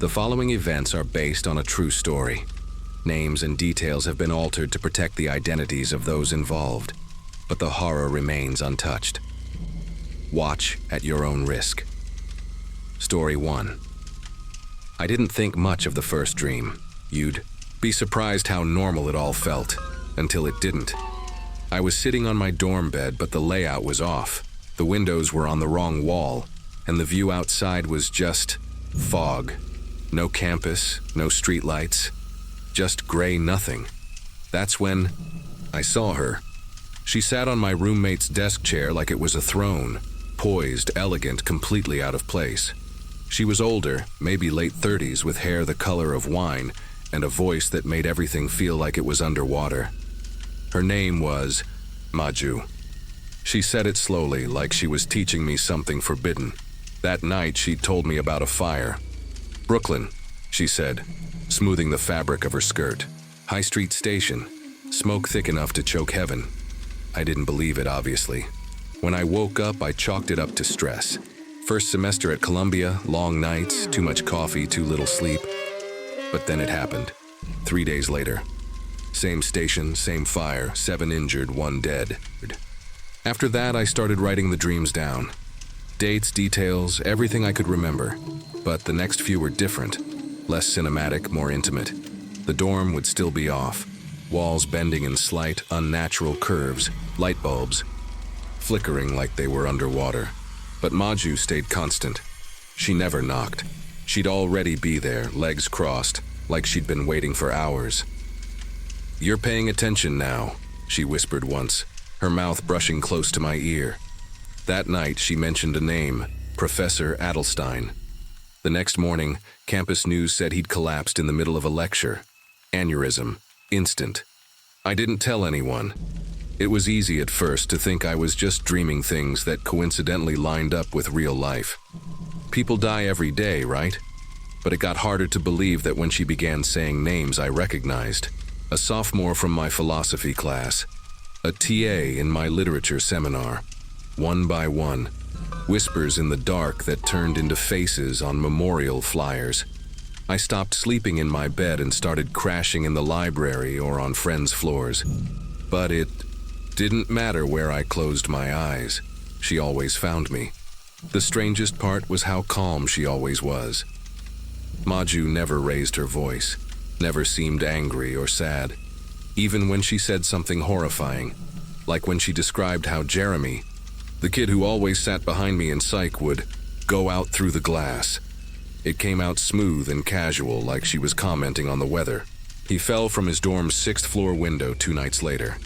The following events are based on a true story. Names and details have been altered to protect the identities of those involved, but the horror remains untouched. Watch at your own risk. Story 1. I didn't think much of the first dream. You'd be surprised how normal it all felt, until it didn't. I was sitting on my dorm bed, but the layout was off. The windows were on the wrong wall, and the view outside was just fog. No campus, no streetlights, just gray nothing. That's when I saw her. She sat on my roommate's desk chair like it was a throne, poised, elegant, completely out of place. She was older, maybe late 30s, with hair the color of wine and a voice that made everything feel like it was underwater. Her name was Maju. She said it slowly, like she was teaching me something forbidden. That night, she told me about a fire. Brooklyn, she said, smoothing the fabric of her skirt. High Street Station. Smoke thick enough to choke heaven. I didn't believe it, obviously. When I woke up, I chalked it up to stress. First semester at Columbia, long nights, too much coffee, too little sleep. But then it happened. 3 days later. Same station, same fire, 7 injured, 1 dead. After that, I started writing the dreams down. Dates, details, everything I could remember. But the next few were different. Less cinematic, more intimate. The dorm would still be off. Walls bending in slight, unnatural curves. Light bulbs flickering like they were underwater. But Maju stayed constant. She never knocked. She'd already be there, legs crossed, like she'd been waiting for hours. "You're paying attention now," she whispered once, her mouth brushing close to my ear. That night, she mentioned a name, Professor Adelstein. The next morning, campus news said he'd collapsed in the middle of a lecture. Aneurysm. Instant. I didn't tell anyone. It was easy at first to think I was just dreaming things that coincidentally lined up with real life. People die every day, right? But it got harder to believe that when she began saying names I recognized. A sophomore from my philosophy class. A TA in my literature seminar. One by one. Whispers in the dark that turned into faces on memorial flyers. I stopped sleeping in my bed and started crashing in the library or on friends' floors. But it didn't matter where I closed my eyes. She always found me. The strangest part was how calm she always was. Maju never raised her voice, never seemed angry or sad, even when she said something horrifying, like when she described how Jeremy, the kid who always sat behind me in psych, would go out through the glass. It came out smooth and casual, like she was commenting on the weather. He fell from his dorm's 6th floor window 2 nights later.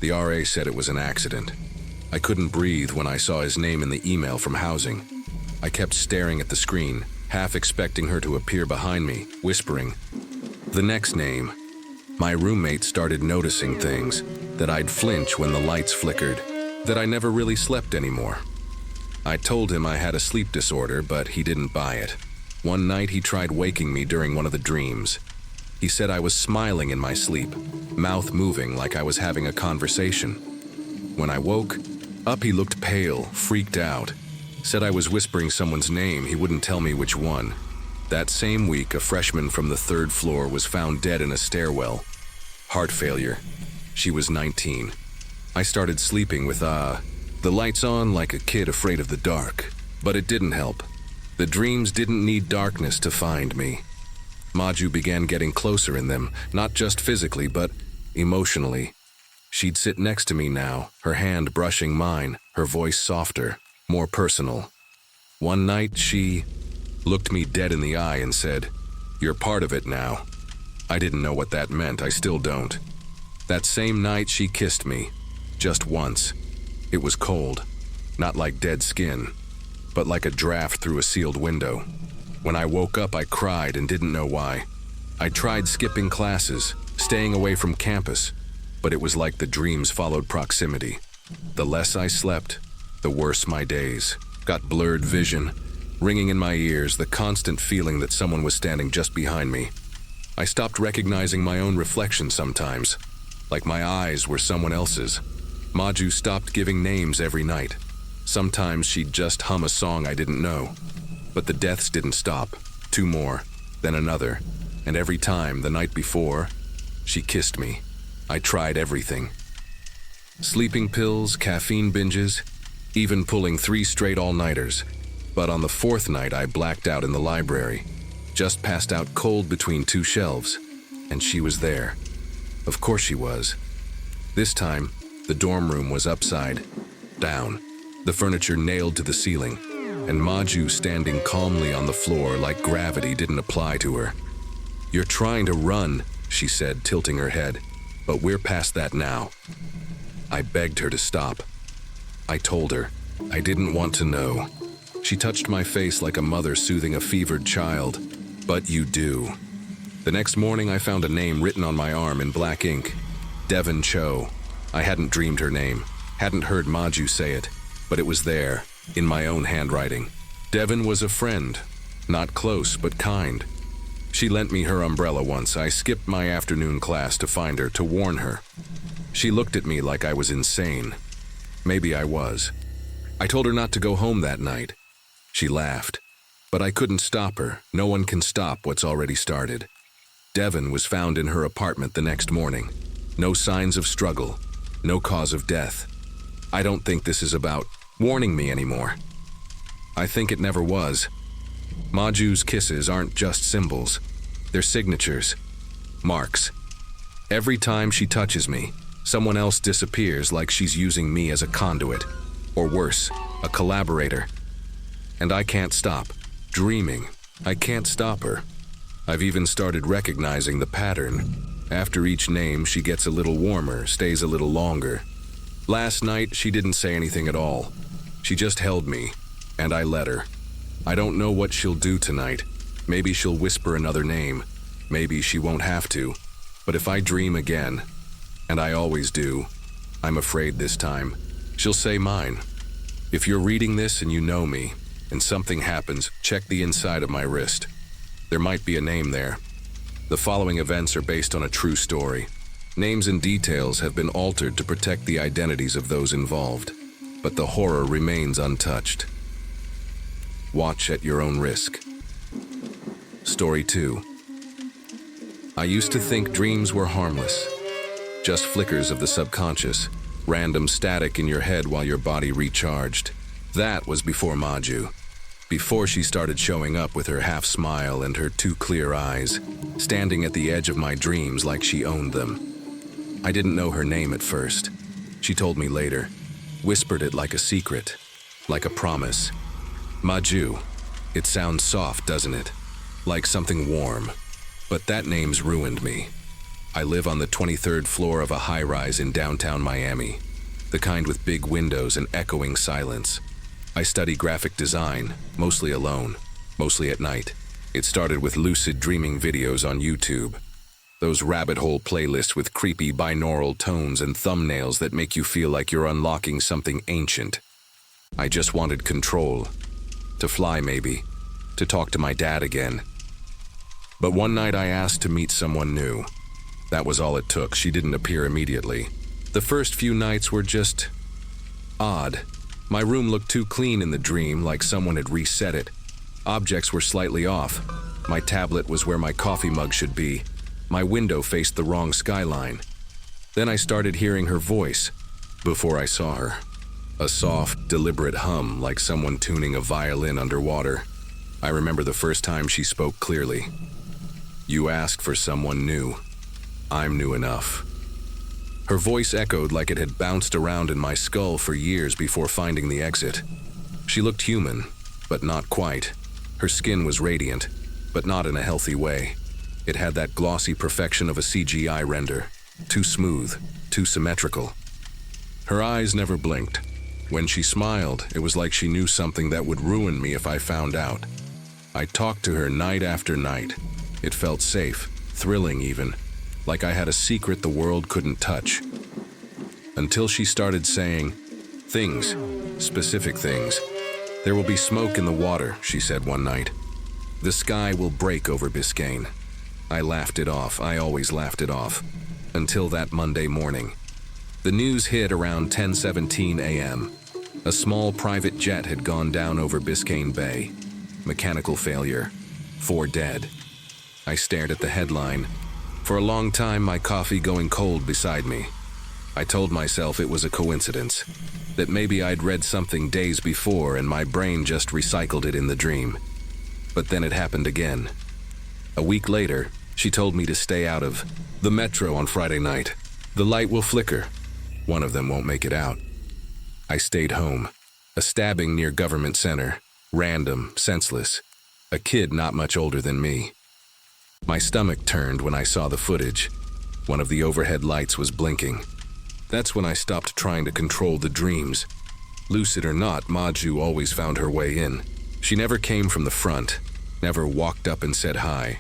The RA said it was an accident. I couldn't breathe when I saw his name in the email from housing. I kept staring at the screen, half expecting her to appear behind me, whispering. The next name. My roommate started noticing things, that I'd flinch when the lights flickered, that I never really slept anymore. I told him I had a sleep disorder, but he didn't buy it. One night he tried waking me during one of the dreams. He said I was smiling in my sleep, mouth moving like I was having a conversation. When I woke up, he looked pale, freaked out. Said I was whispering someone's name, he wouldn't tell me which one. That same week, a freshman from the 3rd floor was found dead in a stairwell. Heart failure. She was 19. I started sleeping with, the lights on like a kid afraid of the dark. But it didn't help. The dreams didn't need darkness to find me. Maju began getting closer in them, not just physically, but emotionally. She'd sit next to me now, her hand brushing mine, her voice softer, more personal. One night, she looked me dead in the eye and said, "You're part of it now." I didn't know what that meant, I still don't. That same night, she kissed me, just once. It was cold, not like dead skin, but like a draft through a sealed window. When I woke up, I cried and didn't know why. I tried skipping classes, staying away from campus, but it was like the dreams followed proximity. The less I slept, the worse my days. Got blurred vision, ringing in my ears, the constant feeling that someone was standing just behind me. I stopped recognizing my own reflection sometimes, like my eyes were someone else's. Maju stopped giving names every night. Sometimes she'd just hum a song I didn't know. But the deaths didn't stop. 2 more. then another, and every time, the night before, she kissed me. I tried everything. Sleeping pills, caffeine binges, even pulling 3 straight all-nighters. But on the 4th night, I blacked out in the library, just passed out cold between 2 shelves, and she was there. Of course she was. This time, the dorm room was upside down, the furniture nailed to the ceiling, and Maju standing calmly on the floor like gravity didn't apply to her. "You're trying to run," she said, tilting her head, "but we're past that now." I begged her to stop. I told her I didn't want to know. She touched my face like a mother soothing a fevered child. "But you do." The next morning, I found a name written on my arm in black ink. Devon Cho. I hadn't dreamed her name, hadn't heard Maju say it, but it was there, in my own handwriting. Devon was a friend, not close, but kind. She lent me her umbrella once. I skipped my afternoon class to find her, to warn her. She looked at me like I was insane. Maybe I was. I told her not to go home that night. She laughed. But I couldn't stop her. No one can stop what's already started. Devon was found in her apartment the next morning. No signs of struggle. No cause of death. I don't think this is about warning me anymore. I think it never was. Maju's kisses aren't just symbols. They're signatures. Marks. Every time she touches me, someone else disappears like she's using me as a conduit. Or worse, a collaborator. And I can't stop dreaming. I can't stop her. I've even started recognizing the pattern. After each name, she gets a little warmer, stays a little longer. Last night, she didn't say anything at all. She just held me, and I let her. I don't know what she'll do tonight. Maybe she'll whisper another name. Maybe she won't have to. But if I dream again, and I always do, I'm afraid this time, she'll say mine. If you're reading this and you know me, and something happens, check the inside of my wrist. There might be a name there. The following events are based on a true story. Names and details have been altered to protect the identities of those involved, but the horror remains untouched. Watch at your own risk. Story 2. I used to think dreams were harmless. Just flickers of the subconscious, random static in your head while your body recharged. That was before Maju. Before she started showing up with her half smile and her 2 clear eyes, standing at the edge of my dreams like she owned them. I didn't know her name at first. She told me later, whispered it like a secret, like a promise. Maju. It sounds soft, doesn't it? Like something warm. But that name's ruined me. I live on the 23rd floor of a high-rise in downtown Miami, the kind with big windows and echoing silence. I study graphic design, mostly alone, mostly at night. It started with lucid dreaming videos on YouTube. Those rabbit hole playlists with creepy binaural tones and thumbnails that make you feel like you're unlocking something ancient. I just wanted control. To fly, maybe. To talk to my dad again. But one night I asked to meet someone new. That was all it took. She didn't appear immediately. The first few nights were just odd. My room looked too clean in the dream, like someone had reset it. Objects were slightly off. My tablet was where my coffee mug should be. My window faced the wrong skyline. Then I started hearing her voice, before I saw her. A soft, deliberate hum, like someone tuning a violin underwater. I remember the first time she spoke clearly. "You asked for someone new. I'm new enough." Her voice echoed like it had bounced around in my skull for years before finding the exit. She looked human, but not quite. Her skin was radiant, but not in a healthy way. It had that glossy perfection of a CGI render. Too smooth, too symmetrical. Her eyes never blinked. When she smiled, it was like she knew something that would ruin me if I found out. I talked to her night after night. It felt safe, thrilling even. Like I had a secret the world couldn't touch. Until she started saying things, specific things. "There will be smoke in the water," she said one night. "The sky will break over Biscayne." I laughed it off. I always laughed it off. Until that Monday morning. The news hit around 10:17 a.m. A small private jet had gone down over Biscayne Bay. Mechanical failure. 4 dead. I stared at the headline. For a long time, my coffee going cold beside me. I told myself it was a coincidence, that maybe I'd read something days before and my brain just recycled it in the dream. But then it happened again. A week later, she told me to stay out of the metro on Friday night. The light will flicker. One of them won't make it out. I stayed home. A stabbing near Government Center. Random, senseless. A kid not much older than me. My stomach turned when I saw the footage. One of the overhead lights was blinking. That's when I stopped trying to control the dreams. Lucid or not, Maju always found her way in. She never came from the front, never walked up and said hi.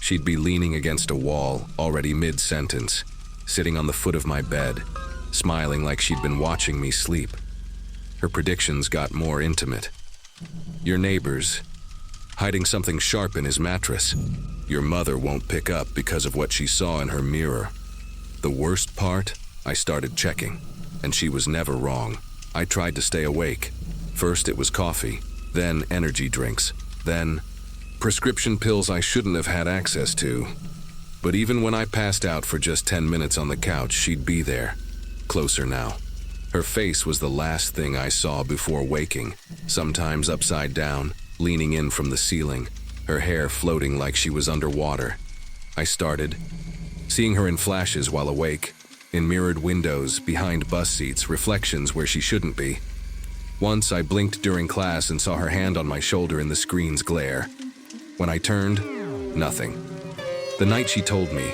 She'd be leaning against a wall, already mid-sentence, sitting on the foot of my bed, smiling like she'd been watching me sleep. Her predictions got more intimate. Your neighbor's hiding something sharp in his mattress. Your mother won't pick up because of what she saw in her mirror. The worst part? I started checking, and she was never wrong. I tried to stay awake. First it was coffee, then energy drinks, then prescription pills I shouldn't have had access to. But even when I passed out for just 10 minutes on the couch, she'd be there, closer now. Her face was the last thing I saw before waking, sometimes upside down, leaning in from the ceiling, her hair floating like she was underwater. I started seeing her in flashes while awake, in mirrored windows, behind bus seats, reflections where she shouldn't be. Once I blinked during class and saw her hand on my shoulder in the screen's glare. When I turned, nothing. The night she told me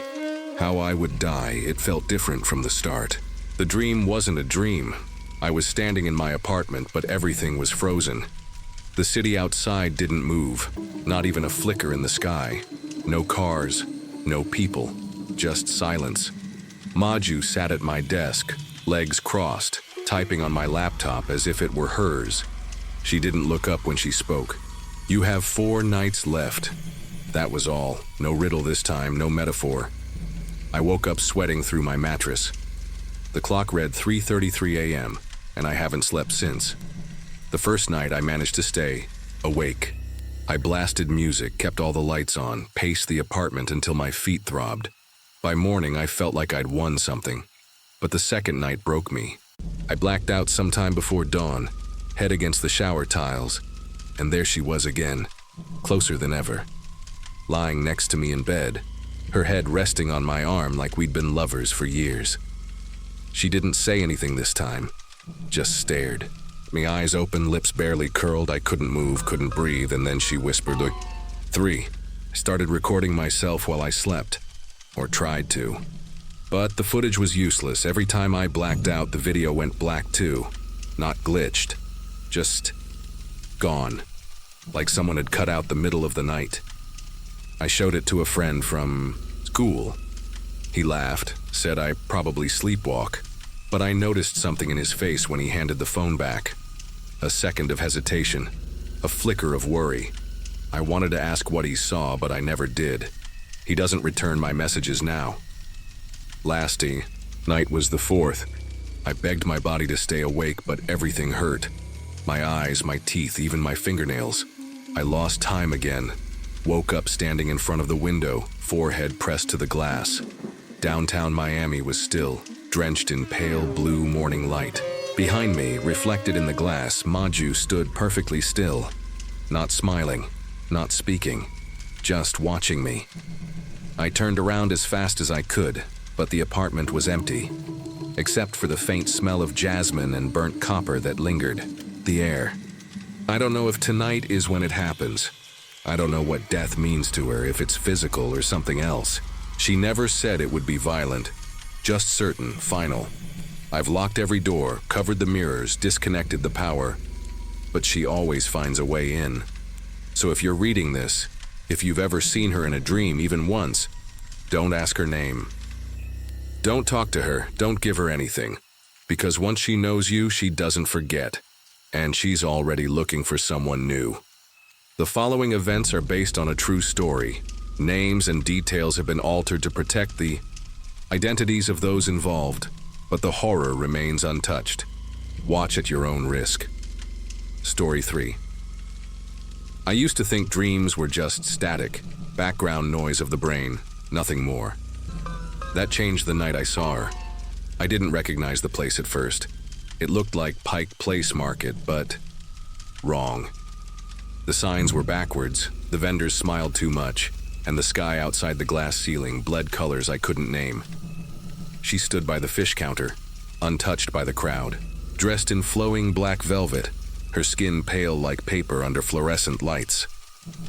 how I would die, it felt different from the start. The dream wasn't a dream. I was standing in my apartment, but everything was frozen. The city outside didn't move, not even a flicker in the sky. No cars, no people, just silence. Maju sat at my desk, legs crossed, typing on my laptop as if it were hers. She didn't look up when she spoke. You have 4 nights left. That was all. No riddle this time, no metaphor. I woke up sweating through my mattress. The clock read 3:33 a.m., and I haven't slept since. The first night I managed to stay awake. I blasted music, kept all the lights on, paced the apartment until my feet throbbed. By morning, I felt like I'd won something. But the second night broke me. I blacked out sometime before dawn, head against the shower tiles, and there she was again, closer than ever. Lying next to me in bed, her head resting on my arm like we'd been lovers for years. She didn't say anything this time, just stared. My eyes open, lips barely curled, I couldn't move, couldn't breathe, and then she whispered, "Look, 3. I started recording myself while I slept. Or tried to. But the footage was useless. Every time I blacked out, the video went black too. Not glitched. Just gone. Like someone had cut out the middle of the night. I showed it to a friend from school. He laughed, said I probably sleepwalk. But I noticed something in his face when he handed the phone back. A second of hesitation. A flicker of worry. I wanted to ask what he saw, but I never did. He doesn't return my messages now. Last night was the 4th. I begged my body to stay awake, but everything hurt. My eyes, my teeth, even my fingernails. I lost time again. Woke up standing in front of the window, forehead pressed to the glass. Downtown Miami was still, drenched in pale blue morning light. Behind me, reflected in the glass, Maju stood perfectly still. Not smiling, not speaking, just watching me. I turned around as fast as I could, but the apartment was empty, except for the faint smell of jasmine and burnt copper that lingered. The air. I don't know if tonight is when it happens. I don't know what death means to her, if it's physical or something else. She never said it would be violent, just certain, final. I've locked every door, covered the mirrors, disconnected the power, but she always finds a way in. So if you're reading this, if you've ever seen her in a dream, even once, don't ask her name. Don't talk to her, don't give her anything, because once she knows you, she doesn't forget, and she's already looking for someone new. The following events are based on a true story. Names and details have been altered to protect the identities of those involved, but the horror remains untouched. Watch at your own risk. Story 3. I used to think dreams were just static, background noise of the brain, nothing more. That changed the night I saw her. I didn't recognize the place at first. It looked like Pike Place Market, but wrong. The signs were backwards, the vendors smiled too much, and the sky outside the glass ceiling bled colors I couldn't name. She stood by the fish counter, untouched by the crowd, dressed in flowing black velvet, her skin pale like paper under fluorescent lights.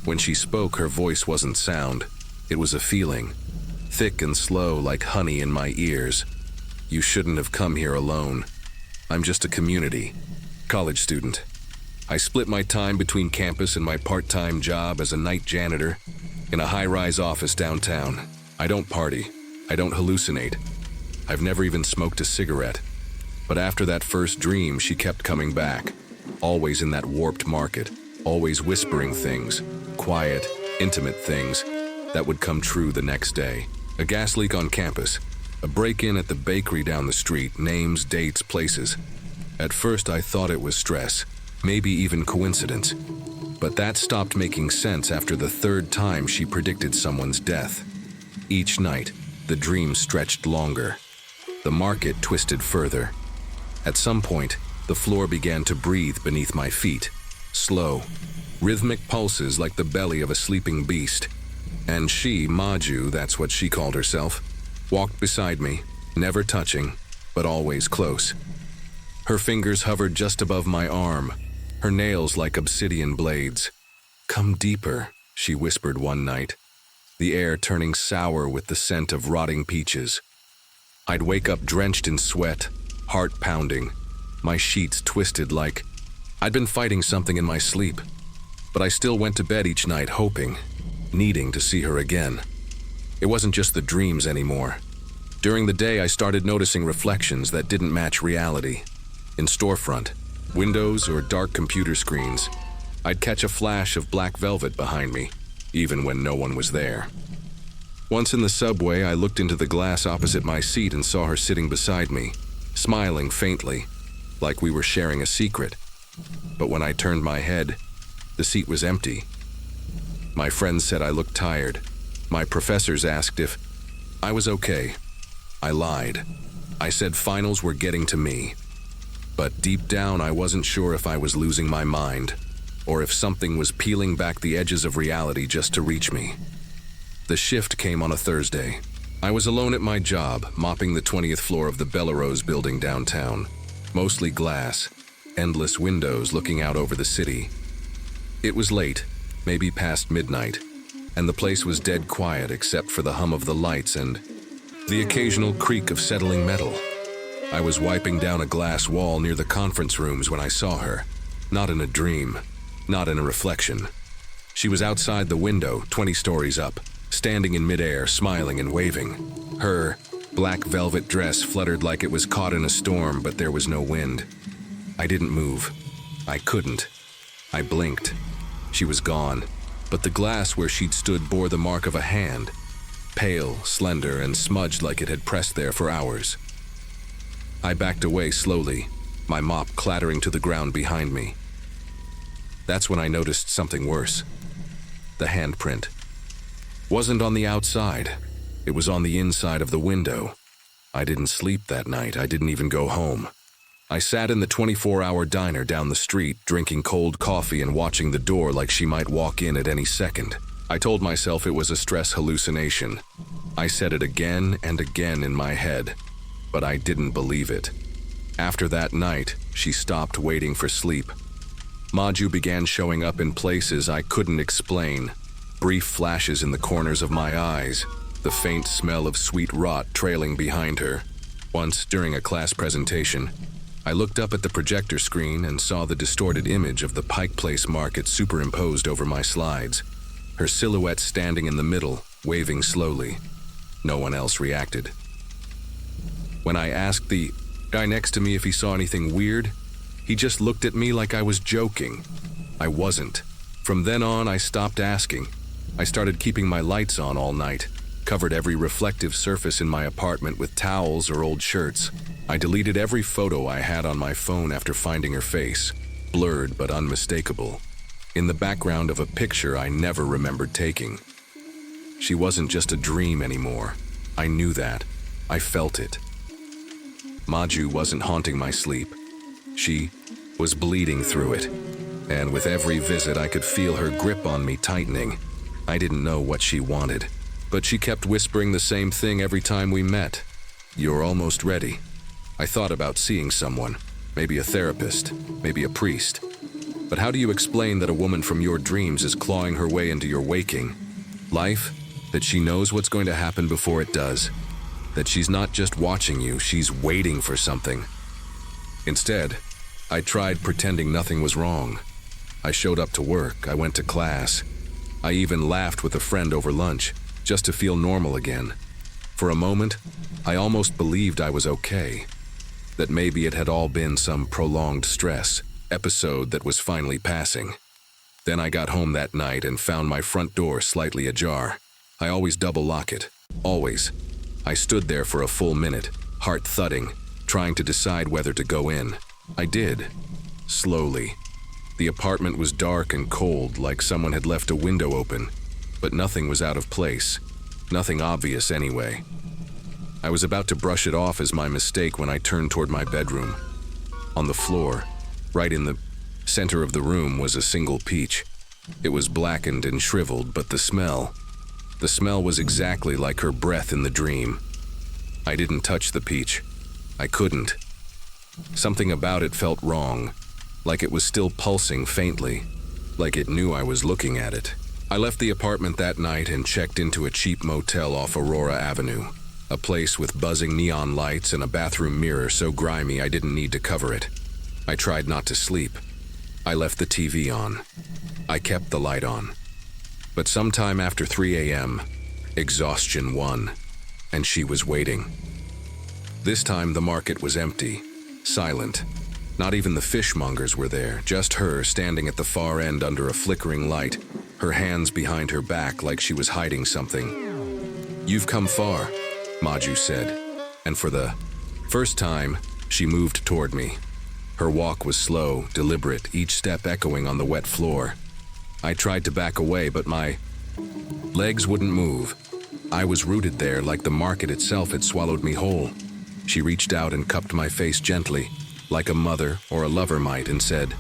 When she spoke, her voice wasn't sound. It was a feeling, thick and slow like honey in my ears. You shouldn't have come here alone. I'm just a community, college student. I split my time between campus and my part-time job as a night janitor in a high-rise office downtown. I don't party. I don't hallucinate. I've never even smoked a cigarette. But after that first dream, she kept coming back, always in that warped market, always whispering things, quiet, intimate things that would come true the next day. A gas leak on campus, a break-in at the bakery down the street, names, dates, places. At first I thought it was stress, maybe even coincidence. But that stopped making sense after the third time she predicted someone's death. Each night, the dream stretched longer. The market twisted further. At some point, the floor began to breathe beneath my feet. Slow, rhythmic pulses like the belly of a sleeping beast. And she, Maju, that's what she called herself, walked beside me, never touching, but always close. Her fingers hovered just above my arm, her nails like obsidian blades. "Come deeper," she whispered one night, the air turning sour with the scent of rotting peaches. I'd wake up drenched in sweat, heart pounding, my sheets twisted like I'd been fighting something in my sleep. But I still went to bed each night hoping, needing to see her again. It wasn't just the dreams anymore. During the day, I started noticing reflections that didn't match reality. In storefront, windows, or dark computer screens, I'd catch a flash of black velvet behind me, even when no one was there. Once in the subway, I looked into the glass opposite my seat and saw her sitting beside me, smiling faintly, like we were sharing a secret. But when I turned my head, the seat was empty. My friends said I looked tired. My professors asked if I was okay. I lied. I said finals were getting to me. But deep down, I wasn't sure if I was losing my mind, or if something was peeling back the edges of reality just to reach me. The shift came on a Thursday. I was alone at my job, mopping the 20th floor of the Bellarose building downtown. Mostly glass, endless windows looking out over the city. It was late, maybe past midnight, and the place was dead quiet except for the hum of the lights and the occasional creak of settling metal. I was wiping down a glass wall near the conference rooms when I saw her. Not in a dream, not in a reflection. She was outside the window, 20 stories up, standing in midair, smiling and waving. Her black velvet dress fluttered like it was caught in a storm, but there was no wind. I didn't move. I couldn't. I blinked. She was gone, but the glass where she'd stood bore the mark of a hand, pale, slender, and smudged like it had pressed there for hours. I backed away slowly, my mop clattering to the ground behind me. That's when I noticed something worse. The handprint wasn't on the outside. It was on the inside of the window. I didn't sleep that night. I didn't even go home. I sat in the 24-hour diner down the street, drinking cold coffee and watching the door like she might walk in at any second. I told myself it was a stress hallucination. I said it again and again in my head, but I didn't believe it. After that night, she stopped waiting for sleep. Maju began showing up in places I couldn't explain. Brief flashes in the corners of my eyes, the faint smell of sweet rot trailing behind her. Once, during a class presentation, I looked up at the projector screen and saw the distorted image of the Pike Place Market superimposed over my slides, her silhouette standing in the middle, waving slowly. No one else reacted. When I asked the guy next to me if he saw anything weird, he just looked at me like I was joking. I wasn't. From then on, I stopped asking. I started keeping my lights on all night, covered every reflective surface in my apartment with towels or old shirts. I deleted every photo I had on my phone after finding her face, blurred but unmistakable. in the background of a picture I never remembered taking. She wasn't just a dream anymore. I knew that. I felt it. Maju wasn't haunting my sleep. She was bleeding through it. And with every visit, I could feel her grip on me tightening. I didn't know what she wanted, but she kept whispering the same thing every time we met. "You're almost ready." I thought about seeing someone, maybe a therapist, maybe a priest. But how do you explain that a woman from your dreams is clawing her way into your waking life? That she knows what's going to happen before it does? That she's not just watching you, she's waiting for something? Instead, I tried pretending nothing was wrong. I showed up to work, I went to class. I even laughed with a friend over lunch, just to feel normal again. For a moment, I almost believed I was okay. That maybe it had all been some prolonged stress episode that was finally passing. Then I got home that night and found my front door slightly ajar. I always double lock it. Always. I stood there for a full minute, heart thudding, trying to decide whether to go in. I did. Slowly. The apartment was dark and cold, like someone had left a window open, but nothing was out of place. Nothing obvious anyway. I was about to brush it off as my mistake when I turned toward my bedroom. On the floor, right in the center of the room, was a single peach. It was blackened and shriveled, but the smell was exactly like her breath in the dream. I didn't touch the peach. I couldn't. Something about it felt wrong, like it was still pulsing faintly, like it knew I was looking at it. I left the apartment that night and checked into a cheap motel off Aurora Avenue, a place with buzzing neon lights and a bathroom mirror so grimy I didn't need to cover it. I tried not to sleep. I left the TV on. I kept the light on. But sometime after 3 a.m., exhaustion won, and she was waiting. This time the market was empty, silent. Not even the fishmongers were there, just her standing at the far end under a flickering light, her hands behind her back like she was hiding something. "You've come far," Maju said, and for the first time, she moved toward me. Her walk was slow, deliberate, each step echoing on the wet floor. I tried to back away, but my legs wouldn't move. I was rooted there like the market itself had swallowed me whole. She reached out and cupped my face gently, like a mother or a lover might, and said,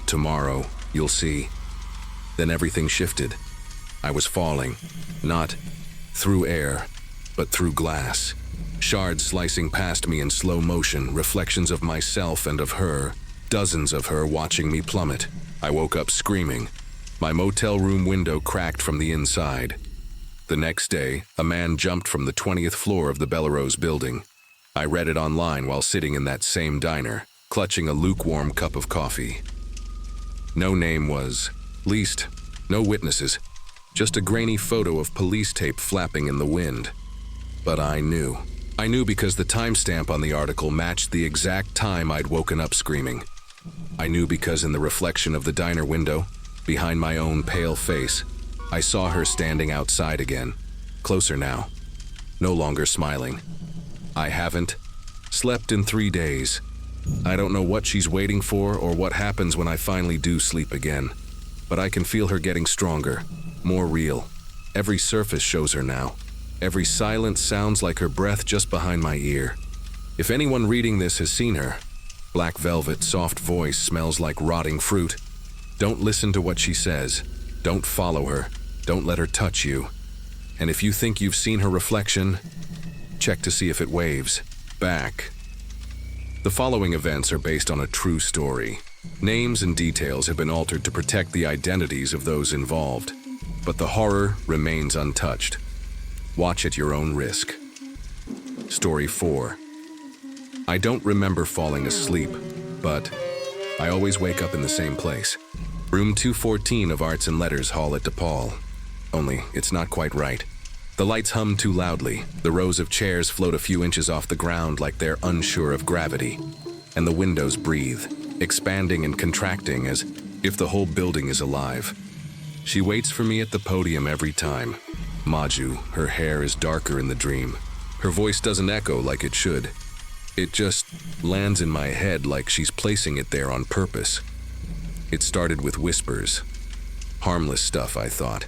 "Tomorrow, you'll see." Then everything shifted. I was falling, not through air, but through glass. Shards slicing past me in slow motion, reflections of myself and of her, dozens of her watching me plummet. I woke up screaming. My motel room window cracked from the inside. The next day, a man jumped from the 20th floor of the Bellerose building. I read it online while sitting in that same diner, clutching a lukewarm cup of coffee. No name was leased, no witnesses, just a grainy photo of police tape flapping in the wind. But I knew. I knew because the timestamp on the article matched the exact time I'd woken up screaming. I knew because in the reflection of the diner window, behind my own pale face, I saw her standing outside again, closer now, no longer smiling. I haven't slept in 3 days. I don't know what she's waiting for or what happens when I finally do sleep again, but I can feel her getting stronger, more real. Every surface shows her now. Every silence sounds like her breath just behind my ear. If anyone reading this has seen her, black velvet, soft voice smells like rotting fruit. Don't listen to what she says. Don't follow her. Don't let her touch you. And if you think you've seen her reflection, check to see if it waves back. The following events are based on a true story. Names and details have been altered to protect the identities of those involved, but the horror remains untouched. Watch at your own risk. Story 4. I don't remember falling asleep, but I always wake up in the same place. Room 214 of Arts and Letters Hall at DePaul. Only, it's not quite right. The lights hum too loudly, the rows of chairs float a few inches off the ground like they're unsure of gravity, and the windows breathe, expanding and contracting as if the whole building is alive. She waits for me at the podium every time. Maju, her hair is darker in the dream. Her voice doesn't echo like it should. It just lands in my head like she's placing it there on purpose. It started with whispers, Harmless stuff, I thought.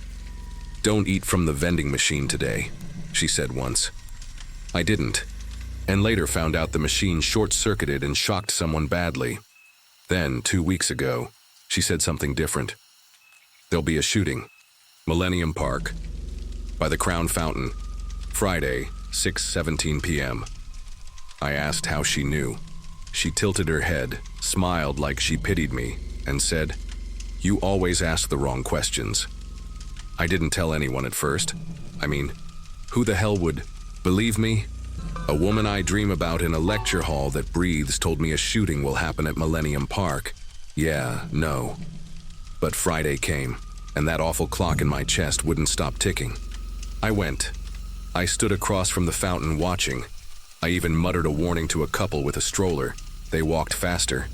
"Don't eat from the vending machine today," she said once. I didn't, and later found out the machine short-circuited and shocked someone badly. Then, 2 weeks ago, she said something different. "There'll be a shooting. Millennium Park, by the Crown Fountain, Friday, 6:17 p.m. I asked how she knew. She tilted her head, smiled like she pitied me, and said, "You always ask the wrong questions." I didn't tell anyone at first. I mean, who the hell would believe me? A woman I dream about in a lecture hall that breathes told me a shooting will happen at Millennium Park. Yeah, no. But Friday came, and that awful clock in my chest wouldn't stop ticking. I went. I stood across from the fountain watching. I even muttered a warning to a couple with a stroller. They walked faster.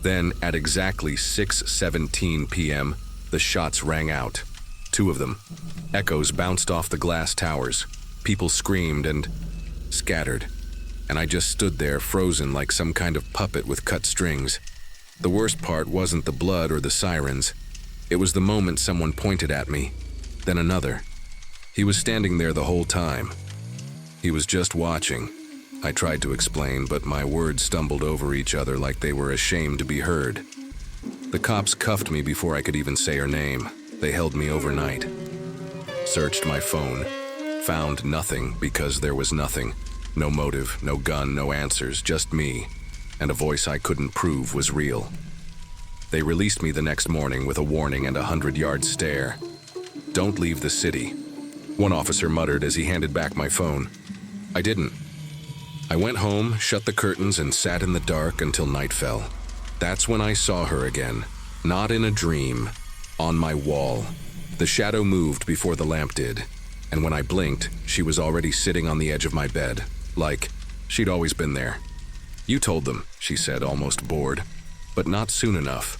Then, at exactly 6:17 p.m., the shots rang out. 2 of them. Echoes bounced off the glass towers. People screamed and scattered. And I just stood there, frozen like some kind of puppet with cut strings. The worst part wasn't the blood or the sirens. It was the moment someone pointed at me. Then another. He was standing there the whole time. He was just watching. I tried to explain, but my words stumbled over each other like they were ashamed to be heard. The cops cuffed me before I could even say her name. They held me overnight. Searched my phone. Found nothing because there was nothing. No motive, no gun, no answers, just me. And a voice I couldn't prove was real. They released me the next morning with a warning and a 100-yard stare. "Don't leave the city," one officer muttered as he handed back my phone. I didn't. I went home, shut the curtains, and sat in the dark until night fell. That's when I saw her again. Not in a dream. On my wall. The shadow moved before the lamp did. And when I blinked, she was already sitting on the edge of my bed. Like, she'd always been there. "You told them," she said, almost bored. But not soon enough.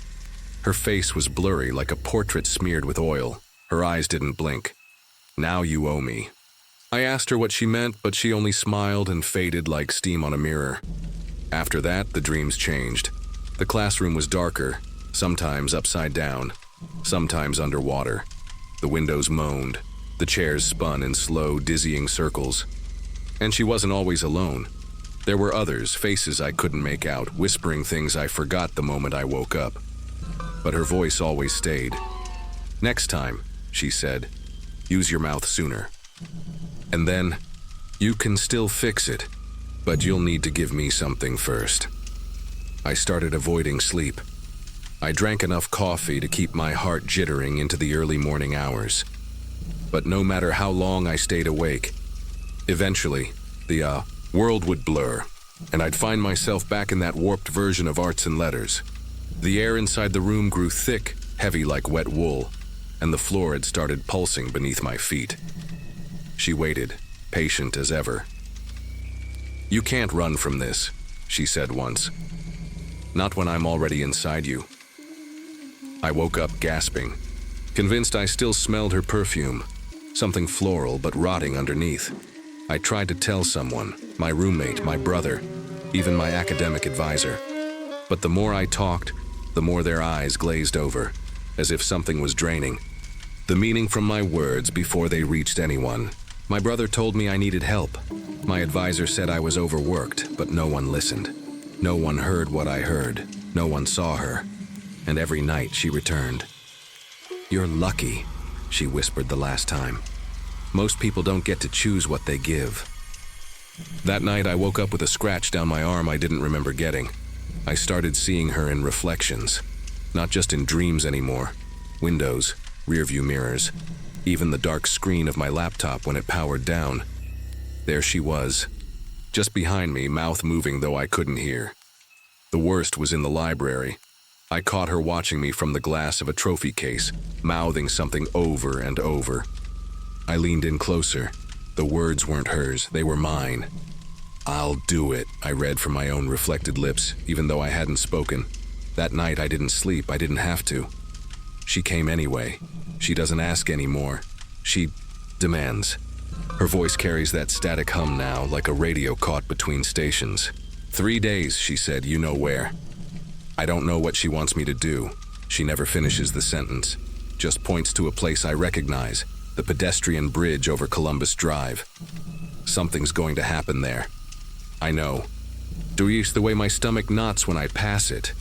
Her face was blurry like a portrait smeared with oil. Her eyes didn't blink. "Now you owe me." I asked her what she meant, but she only smiled and faded like steam on a mirror. After that, the dreams changed. The classroom was darker, sometimes upside down, sometimes underwater. The windows moaned. The chairs spun in slow, dizzying circles. And she wasn't always alone. There were others, faces I couldn't make out, whispering things I forgot the moment I woke up. But her voice always stayed. "Next time," she said, "use your mouth sooner. And then, you can still fix it, but you'll need to give me something first." I started avoiding sleep. I drank enough coffee to keep my heart jittering into the early morning hours. But no matter how long I stayed awake, eventually, the world would blur, and I'd find myself back in that warped version of arts and letters. The air inside the room grew thick, heavy like wet wool, and the floor had started pulsing beneath my feet. She waited, patient as ever. "You can't run from this," she said once. "Not when I'm already inside you." I woke up gasping, convinced I still smelled her perfume, something floral but rotting underneath. I tried to tell someone, my roommate, my brother, even my academic advisor. But the more I talked, the more their eyes glazed over, as if something was draining. The meaning from my words before they reached anyone. My brother told me I needed help. My advisor said I was overworked, but no one listened. No one heard what I heard. No one saw her. And every night she returned. "You're lucky," she whispered the last time. "Most people don't get to choose what they give." That night I woke up with a scratch down my arm I didn't remember getting. I started seeing her in reflections. Not just in dreams anymore. Windows, rearview mirrors, even the dark screen of my laptop when it powered down. There she was, just behind me, mouth moving though I couldn't hear. The worst was in the library. I caught her watching me from the glass of a trophy case, mouthing something over and over. I leaned in closer. The words weren't hers, they were mine. "I'll do it," I read from my own reflected lips, even though I hadn't spoken. That night I didn't sleep, I didn't have to. She came anyway. She doesn't ask anymore. She demands. Her voice carries that static hum now, like a radio caught between stations. 3 days, she said, you know where. I don't know what she wants me to do. She never finishes the sentence. just points to a place I recognize, the pedestrian bridge over Columbus Drive. Something's going to happen there. I know. The way my stomach knots when I pass it,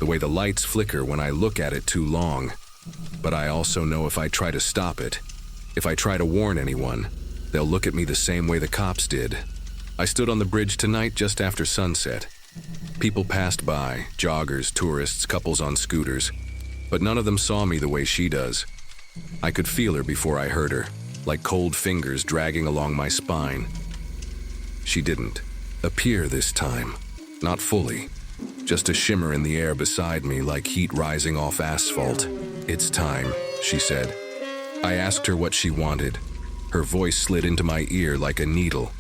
the way the lights flicker when I look at it too long. But I also know if I try to stop it, if I try to warn anyone, they'll look at me the same way the cops did. I stood on the bridge tonight just after sunset. People passed by, joggers, tourists, couples on scooters, but none of them saw me the way she does. I could feel her before I heard her, like cold fingers dragging along my spine. She didn't appear this time, not fully, just a shimmer in the air beside me like heat rising off asphalt. "It's time," she said. I asked her what she wanted. Her voice slid into my ear like a needle.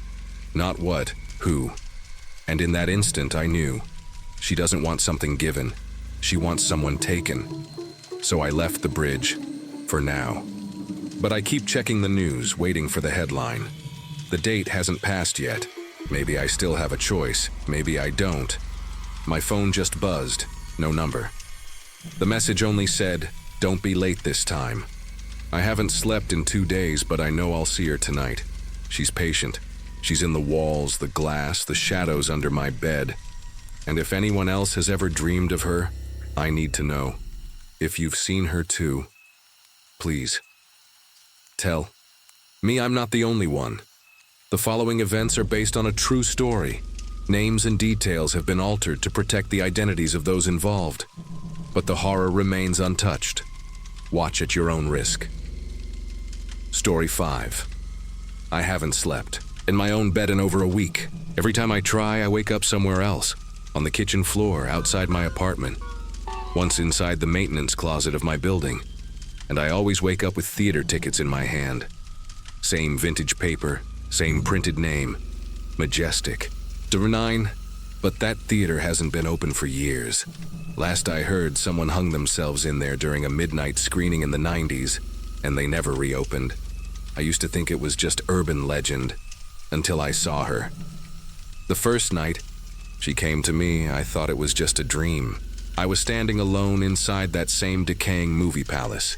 Not what, who. And in that instant I knew. She doesn't want something given. She wants someone taken. So I left the bridge, for now. But I keep checking the news, waiting for the headline. The date hasn't passed yet. Maybe I still have a choice, maybe I don't. My phone just buzzed, no number. The message only said, "Don't be late this time." I haven't slept in 2 days, but I know I'll see her tonight. She's patient. She's in the walls, the glass, the shadows under my bed. And if anyone else has ever dreamed of her, I need to know. If you've seen her too, please, tell me I'm not the only one. The following events are based on a true story. Names and details have been altered to protect the identities of those involved, but the horror remains untouched. Watch at your own risk. Story 5. I haven't slept. In my own bed in over a week. Every time I try, I wake up somewhere else. On the kitchen floor, outside my apartment. Once inside the maintenance closet of my building. And I always wake up with theater tickets in my hand. Same vintage paper, same printed name. Majestic. $9, but that theater hasn't been open for years. Last I heard, someone hung themselves in there during a midnight screening in the 90s, and they never reopened. I used to think it was just urban legend, until I saw her. The first night she came to me, I thought it was just a dream. I was standing alone inside that same decaying movie palace.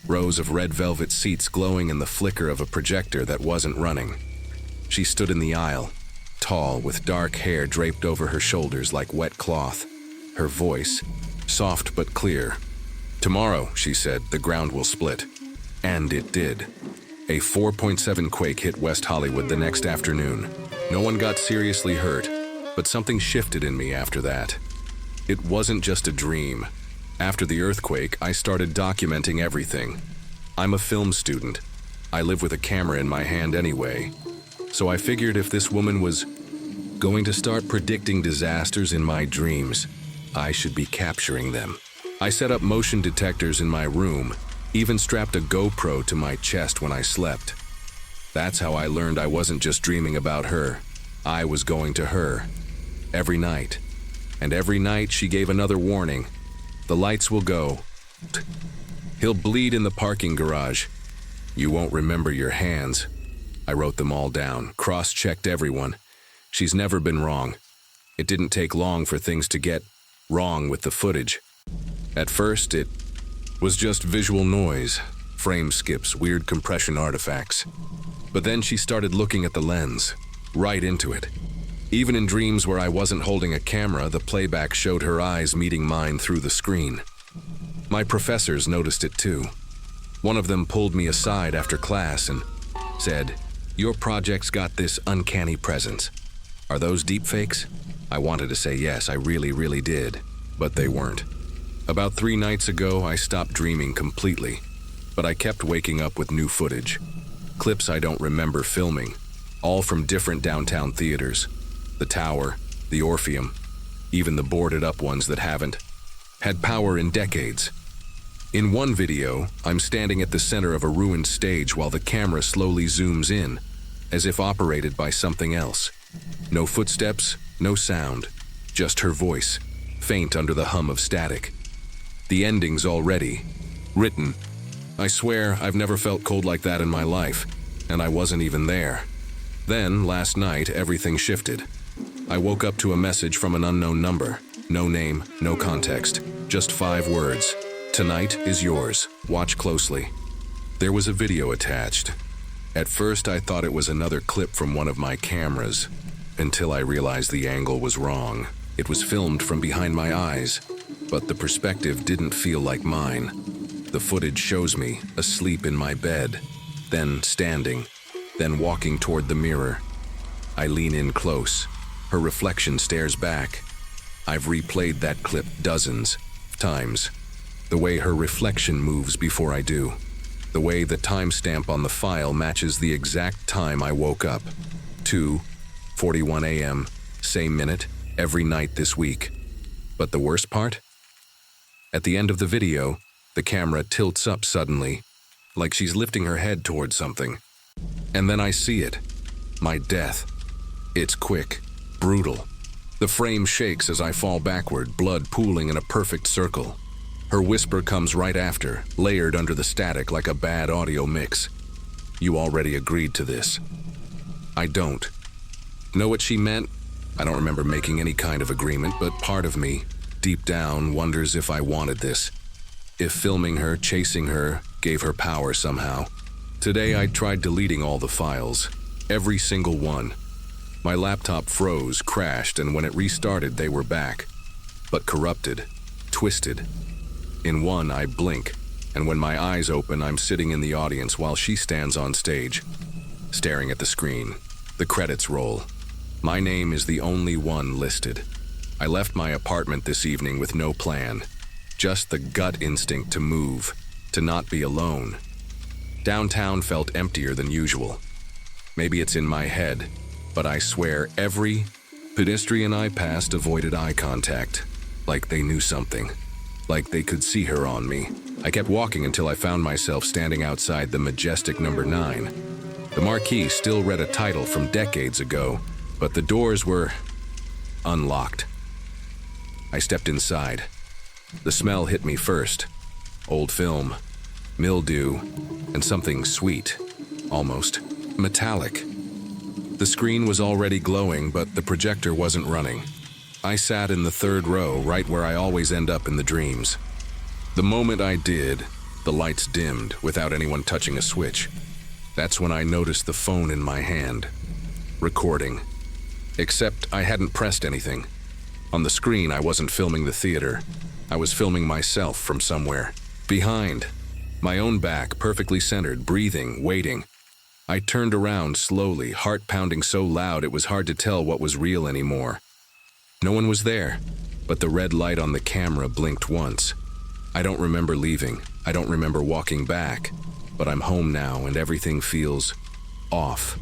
Rows of red velvet seats glowing in the flicker of a projector that wasn't running. She stood in the aisle, tall, with dark hair draped over her shoulders like wet cloth. Her voice, soft but clear. "Tomorrow," she said, "the ground will split." And it did. A 4.7 quake hit West Hollywood the next afternoon. No one got seriously hurt, but something shifted in me after that. It wasn't just a dream. After the earthquake, I started documenting everything. I'm a film student. I live with a camera in my hand anyway. So I figured if this woman was going to start predicting disasters in my dreams, I should be capturing them. I set up motion detectors in my room, even strapped a GoPro to my chest when I slept. That's how I learned I wasn't just dreaming about her. I was going to her. Every night. And every night she gave another warning. The lights will go. He'll bleed in the parking garage. You won't remember your hands. I wrote them all down, cross-checked everyone. She's never been wrong. It didn't take long for things to get wrong with the footage. At first, it was just visual noise, frame skips, weird compression artifacts. But then she started looking at the lens, right into it. Even in dreams where I wasn't holding a camera, the playback showed her eyes meeting mine through the screen. My professors noticed it too. One of them pulled me aside after class and said, "Your project's got this uncanny presence. Are those deepfakes?" I wanted to say yes, I really did, but they weren't. About 3 nights ago, I stopped dreaming completely, but I kept waking up with new footage. Clips I don't remember filming, all from different downtown theaters. The Tower, the Orpheum, even the boarded-up ones that haven't had power in decades. In one video, I'm standing at the center of a ruined stage while the camera slowly zooms in, as if operated by something else. No footsteps, no sound, just her voice, faint under the hum of static. The ending's already written. I swear I've never felt cold like that in my life, and I wasn't even there. Then, last night, everything shifted. I woke up to a message from an unknown number. No name, no context, just 5 words. Tonight is yours. Watch closely. There was a video attached. At first, I thought it was another clip from one of my cameras, until I realized the angle was wrong. It was filmed from behind my eyes, but the perspective didn't feel like mine. The footage shows me asleep in my bed, then standing, then walking toward the mirror. I lean in close. Her reflection stares back. I've replayed that clip dozens of times. The way her reflection moves before I do. The way the timestamp on the file matches the exact time I woke up. 2:41 a.m., same minute, every night this week. But the worst part? At the end of the video, the camera tilts up suddenly, like she's lifting her head towards something. And then I see it. My death. It's quick, brutal. The frame shakes as I fall backward, blood pooling in a perfect circle. Her whisper comes right after, layered under the static like a bad audio mix. You already agreed to this. I don't. Know what she meant? I don't remember making any kind of agreement, but part of me, deep down, wonders if I wanted this. If filming her, chasing her, gave her power somehow. Today I tried deleting all the files, every single one. My laptop froze, crashed, and when it restarted, they were back. But corrupted, twisted. In one, I blink, and when my eyes open, I'm sitting in the audience while she stands on stage, staring at the screen. The credits roll. My name is the only one listed. I left my apartment this evening with no plan. Just the gut instinct to move, to not be alone. Downtown felt emptier than usual. Maybe it's in my head, but I swear every pedestrian I passed avoided eye contact, like they knew something. Like they could see her on me. I kept walking until I found myself standing outside the majestic number 9. The marquee still read a title from decades ago, but the doors were unlocked. I stepped inside. The smell hit me first. Old film, mildew, and something sweet, almost metallic. The screen was already glowing, but the projector wasn't running. I sat in the third row, right where I always end up in the dreams. The moment I did, the lights dimmed without anyone touching a switch. That's when I noticed the phone in my hand. Recording. Except I hadn't pressed anything. On the screen, I wasn't filming the theater. I was filming myself from somewhere. Behind. My own back, perfectly centered, breathing, waiting. I turned around slowly, heart pounding so loud it was hard to tell what was real anymore. No one was there, but the red light on the camera blinked once. I don't remember leaving. I don't remember walking back, but I'm home now and everything feels off.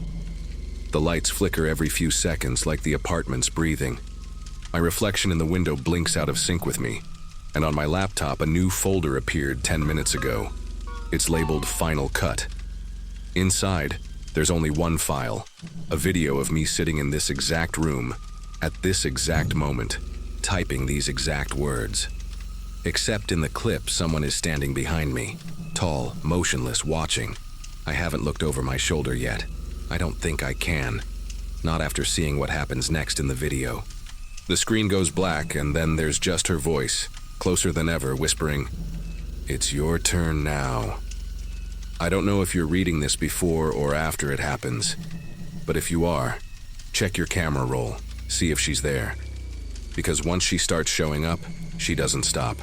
The lights flicker every few seconds like the apartment's breathing. My reflection in the window blinks out of sync with me, and on my laptop a new folder appeared 10 minutes ago. It's labeled Final Cut. Inside, there's only one file, a video of me sitting in this exact room, at this exact moment, typing these exact words. Except in the clip, someone is standing behind me, tall, motionless, watching. I haven't looked over my shoulder yet. I don't think I can. Not after seeing what happens next in the video. The screen goes black, and then there's just her voice, closer than ever, whispering, "It's your turn now." I don't know if you're reading this before or after it happens, but if you are, check your camera roll. See if she's there. Because once she starts showing up, she doesn't stop.